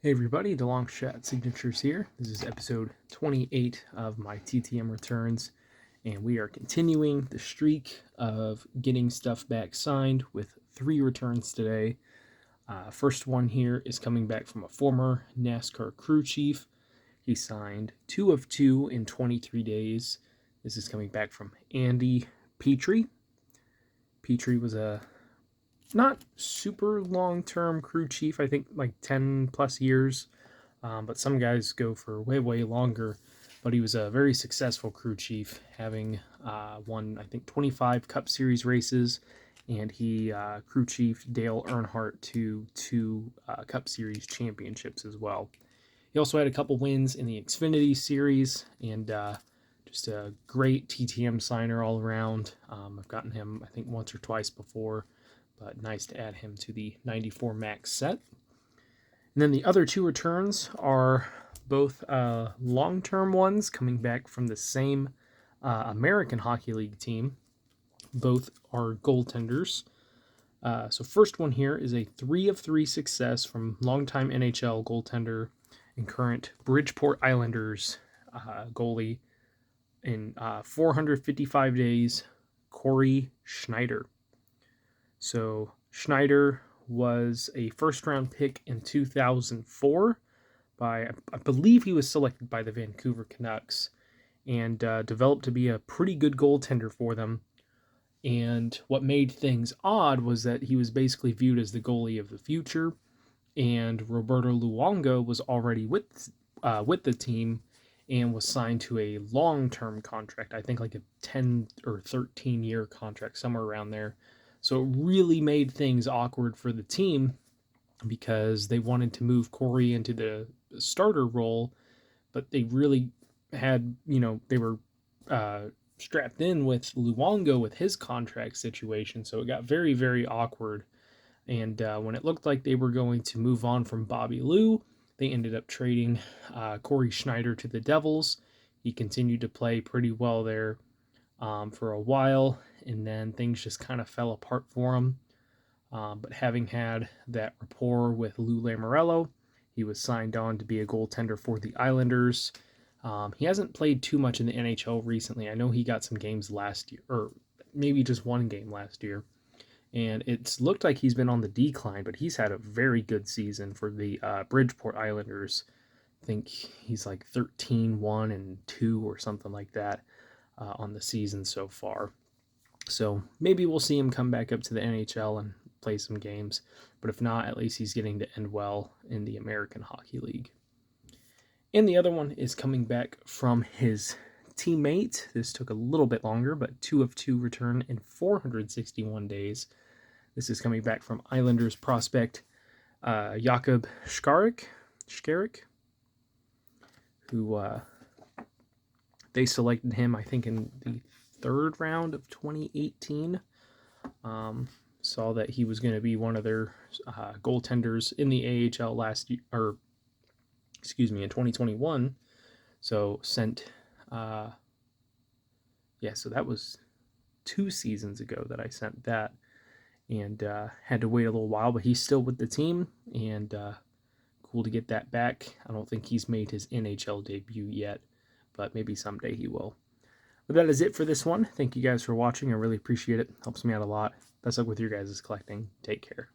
Hey everybody, DeLong Chat Signatures here. This is episode 28 of my TTM returns, and we are continuing the streak of getting stuff back signed with 3 returns today. First one here is coming back from a former NASCAR crew chief. He signed 2 of 2 in 23 days. This is coming back from Andy Petrie. Petrie was a not super long-term crew chief, I think like 10 plus years, but some guys go for way longer. But he was a very successful crew chief, having won, I think, 25 Cup Series races, and he crew chief Dale Earnhardt to 2 Cup Series championships as well. He also had a couple wins in the Xfinity Series, and just a great TTM signer all around. I've gotten him, I think, once or twice before, but nice to add him to the 94 Max set. And then the other 2 returns are both long-term ones coming back from the same American Hockey League team. Both are goaltenders. So first one here is a 3 of 3 success from longtime NHL goaltender and current Bridgeport Islanders goalie in 455 days, Corey Schneider. So Schneider was a first-round pick in 2004 I believe he was selected by the Vancouver Canucks, and developed to be a pretty good goaltender for them. And what made things odd was that he was basically viewed as the goalie of the future, and Roberto Luongo was already with the team and was signed to a long-term contract, I think like a 10 or 13-year contract, somewhere around there. So it really made things awkward for the team because they wanted to move Corey into the starter role, but they really had, they were strapped in with Luongo with his contract situation. So it got very awkward. And when it looked like they were going to move on from Bobby Lou, they ended up trading Corey Schneider to the Devils. He continued to play pretty well there for a while, and then things just kind of fell apart for him. But having had that rapport with Lou Lamoriello, he was signed on to be a goaltender for the Islanders. He hasn't played too much in the NHL recently. I know he got some games last year, or maybe just one game last year. And it's looked like he's been on the decline, but he's had a very good season for the Bridgeport Islanders. I think he's like 13-1-2 or something like that on the season so far. So maybe we'll see him come back up to the NHL and play some games. But if not, at least he's getting to end well in the American Hockey League. And the other one is coming back from his teammate. This took a little bit longer, but 2 of 2 return in 461 days. This is coming back from Islanders prospect Jakub Skarek, who they selected him, I think, in the 3rd round of 2018. Saw that he was going to be one of their goaltenders in the AHL last year, or in 2021. So sent, so that was 2 seasons ago that I sent that, and had to wait a little while, but he's still with the team, and cool to get that back. I don't think he's made his NHL debut yet, but maybe someday he will. But that is it for this one. Thank you guys for watching. I really appreciate it. Helps me out a lot. Best luck with your guys' collecting. Take care.